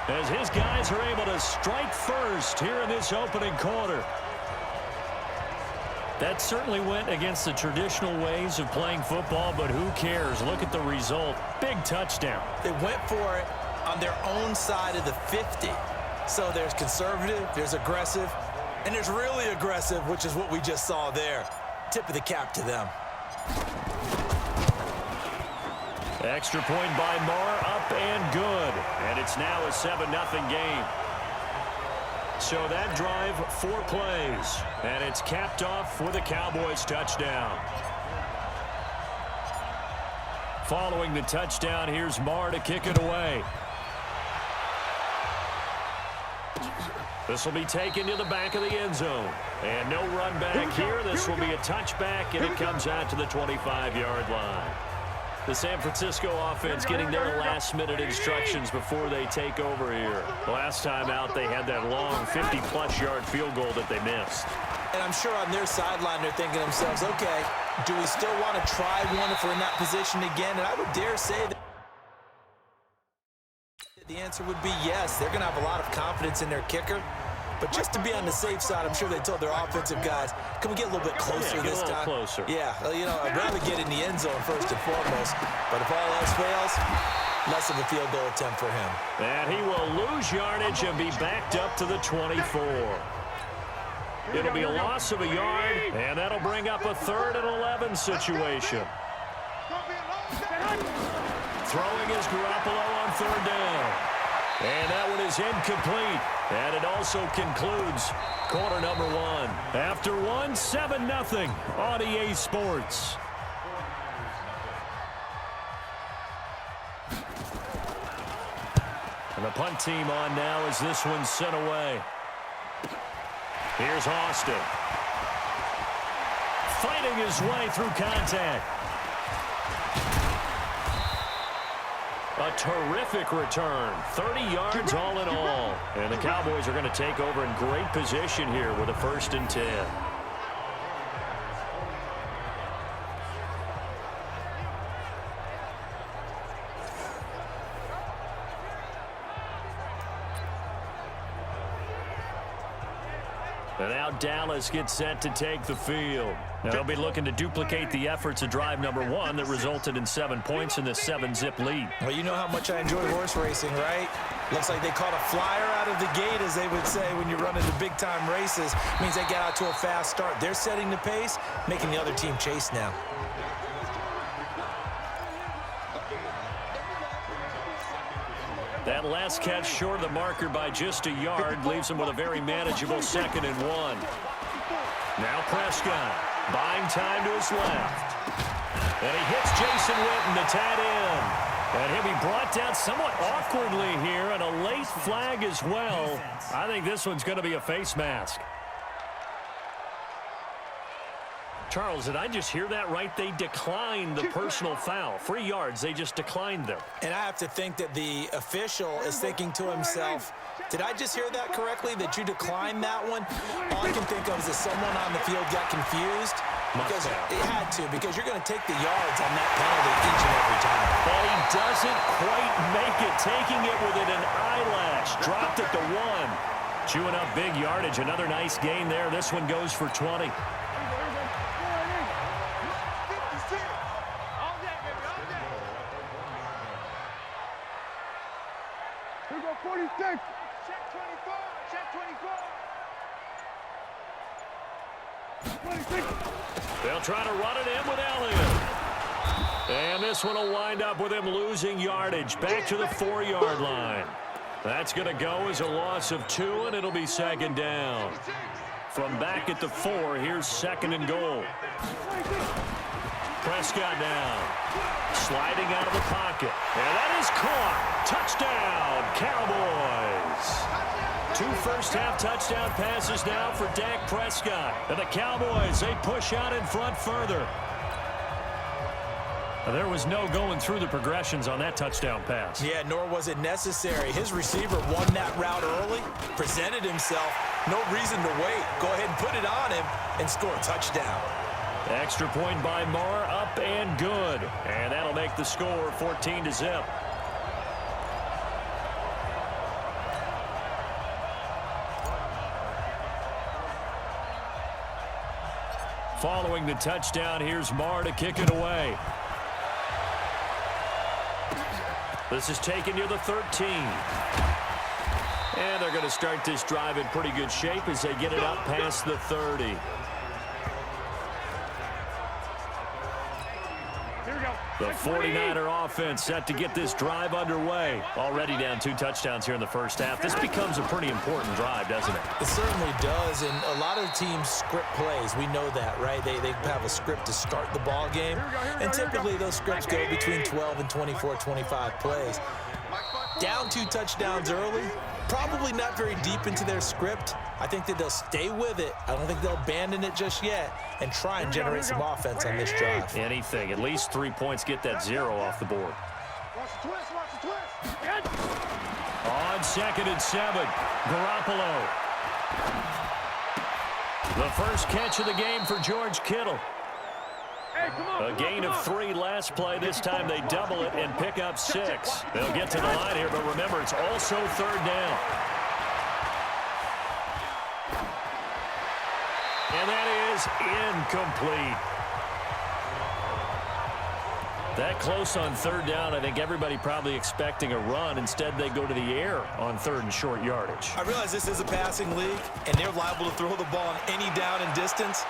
as his guys are able to strike first here in this opening quarter. That certainly went against the traditional ways of playing football, but who cares? Look at the result. Big touchdown. They went for it on their own side of the 50. So there's conservative, there's aggressive, and there's really aggressive, which is what we just saw there. Tip of the cap to them. Extra point by Marr, up and good. And it's now a 7-0 game. So that drive, 4 plays. And it's capped off with a Cowboys touchdown. Following the touchdown, here's Marr to kick it away. This will be taken to the back of the end zone. And no run back here. This will be a touchback, and it comes out to the 25-yard line. The San Francisco offense getting their last-minute instructions before they take over here. Last time out, they had that long 50-plus yard field goal that they missed. And I'm sure on their sideline they're thinking to themselves, okay, do we still want to try one if we're in that position again? And I would dare say that the answer would be yes. They're going to have a lot of confidence in their kicker. But just to be on the safe side, I'm sure they told their offensive guys, can we get a little bit closer this time? Closer. Yeah, you know, I'd rather get in the end zone first and foremost. But if all else fails, less of a field goal attempt for him. And he will lose yardage and be backed up to the 24. It'll be a loss of a yard, and that'll bring up a 3rd and 11 situation. Throwing is Garoppolo on 3rd down. And that one is incomplete. And it also concludes quarter number 1. After 1, 7-0 on EA Sports. And the punt team on now as this one's sent away. Here's Austin. Fighting his way through contact. A terrific return. 30 yards all in all. And the Cowboys are going to take over in great position here with a 1st and 10. And now Dallas gets set to take the field. Now they'll be looking to duplicate the efforts of drive number 1 that resulted in 7 points in this 7-zip lead. Well, you know how much I enjoy horse racing, right? Looks like they caught a flyer out of the gate, as they would say when you're running the big-time races. Means they get out to a fast start. They're setting the pace, making the other team chase now. That last catch short of the marker by just a yard leaves him with a very manageable 2nd and 1. Now Prescott buying time to his left. And he hits Jason Witten, the tight end. And he'll be brought down somewhat awkwardly here, and a late flag as well. I think this one's going to be a face mask. Charles, did I just hear that right? They declined the personal foul. 3 yards, they just declined them. And I have to think that the official is thinking to himself, did I just hear that correctly, that you declined that one? All I can think of is that someone on the field got confused. Because it had to, because you're going to take the yards on that penalty each and every time. But he doesn't quite make it, taking it within an eyelash. Dropped it to 1. Chewing up big yardage. Another nice gain there. This one goes for 20. Here go 46. Check 24. Check 24. 26. They'll try to run it in with Elliott. And this one will wind up with him losing yardage back to the 4-yard line. That's going to go as a loss of 2, and it'll be 2nd down. From back at the 4, here's 2nd and goal. Prescott now. Sliding out of the pocket. And that is caught. Touchdown, Cowboys. 2 first-half touchdown passes now for Dak Prescott. And the Cowboys, they push out in front further. There was no going through the progressions on that touchdown pass. Yeah, nor was it necessary. His receiver won that route early, presented himself. No reason to wait. Go ahead and put it on him and score a touchdown. Extra point by Marr, up and good. And that'll make the score 14-0. Following the touchdown, here's Marr to kick it away. This is taken near the 13. And they're going to start this drive in pretty good shape as they get it up past the 30. The 49er offense set to get this drive underway. Already down 2 touchdowns here in the first half. This becomes a pretty important drive, doesn't it? It certainly does, and a lot of teams script plays. We know that, right? They have a script to start the ball game, and typically those scripts go between 12 and 24, 25 plays. Down 2 touchdowns early, probably not very deep into their script. I think that they'll stay with it. I don't think they'll abandon it just yet and try and generate some offense on this drive. Anything. At least 3 points get that 0 off the board. On 2nd and 7, Garoppolo. The first catch of the game for George Kittle. A gain of 3 last play. This time they double it and pick up 6. They'll get to the line here, but remember, it's also 3rd down. And that is incomplete. That close on 3rd down. I think everybody probably expecting a run. Instead, they go to the air on 3rd and short yardage. I realize this is a passing league, and they're liable to throw the ball on any down and distance.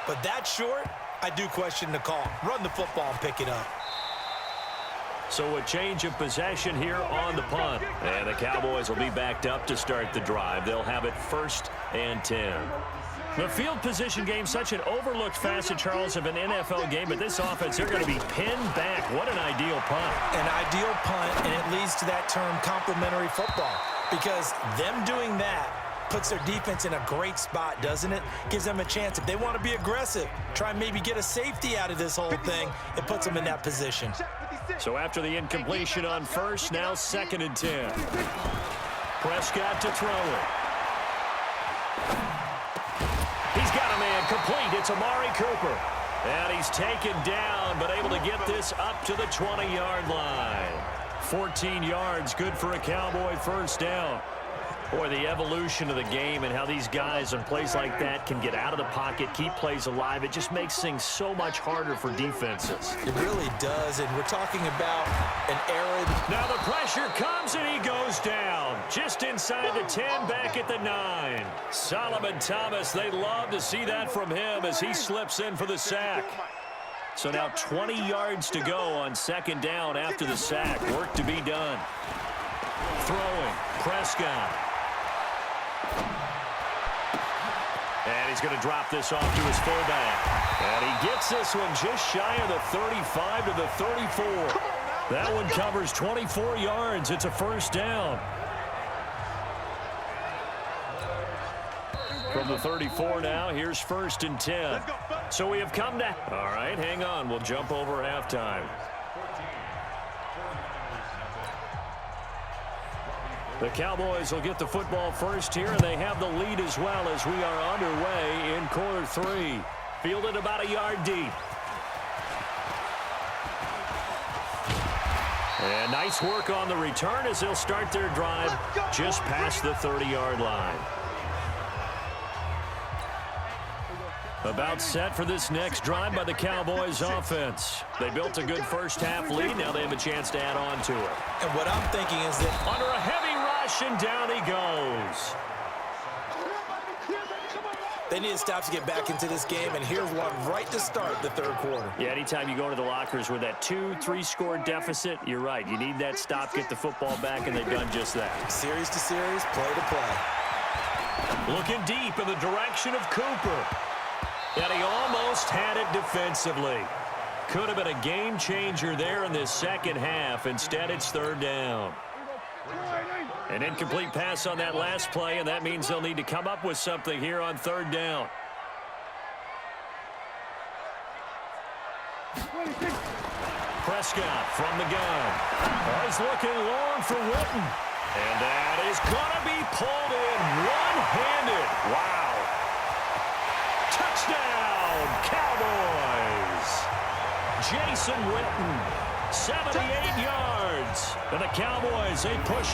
But that short, I do question the call. Run the football and pick it up. So a change of possession here on the punt. And the Cowboys will be backed up to start the drive. They'll have it 1st and 10. The field position game, such an overlooked facet, Charles, of an NFL game. But this offense, they're going to be pinned back. What an ideal punt. An ideal punt, and it leads to that term complementary football. Because them doing that puts their defense in a great spot, doesn't it? Gives them a chance. If they want to be aggressive, try and maybe get a safety out of this whole thing, it puts them in that position. So after the incompletion on 1st, now 2nd and 10. Prescott to throw it. He's got a man complete. It's Amari Cooper. And he's taken down, but able to get this up to the 20-yard line. 14 yards, good for a Cowboy 1st down. Boy, the evolution of the game and how these guys on plays like that can get out of the pocket, keep plays alive, it just makes things so much harder for defenses. It really does, and we're talking about an era. Now the pressure comes, and he goes down. Just inside the 10, back at the 9. Solomon Thomas, they love to see that from him as he slips in for the sack. So now 20 yards to go on 2nd down after the sack. Work to be done. Throwing, Prescott. And he's going to drop this off to his fullback. And he gets this one just shy of the 35 to the 34. That one covers 24 yards. It's a 1st down. From the 34 now, here's 1st and 10. So we have come to... All right, hang on. We'll jump over halftime. The Cowboys will get the football first here, and they have the lead as well as we are underway in quarter 3. Fielded about a yard deep. And nice work on the return as they'll start their drive just past the 30-yard line. About set for this next drive by the Cowboys offense. They built a good first half lead. Now they have a chance to add on to it. And what I'm thinking is that under a heavy rush, and down he goes. they need to stop to get back into this game, and here's one right to start the 3rd quarter. Yeah, anytime you go to the lockers with that 2-3 score deficit, you're right. You need that stop, get the football back, and they've done just that. Series to series, play to play. Looking deep in the direction of Cooper. And he almost had it defensively. Could have been a game changer there in this second half. Instead, it's 3rd down. An incomplete pass on that last play, and that means they'll need to come up with something here on 3rd down. Prescott from the gun. He's looking long for Witten. And that is going to be pulled in one-handed. Wow. Touchdown, Cowboys. Jason Witten, 78 yards. And the Cowboys, they push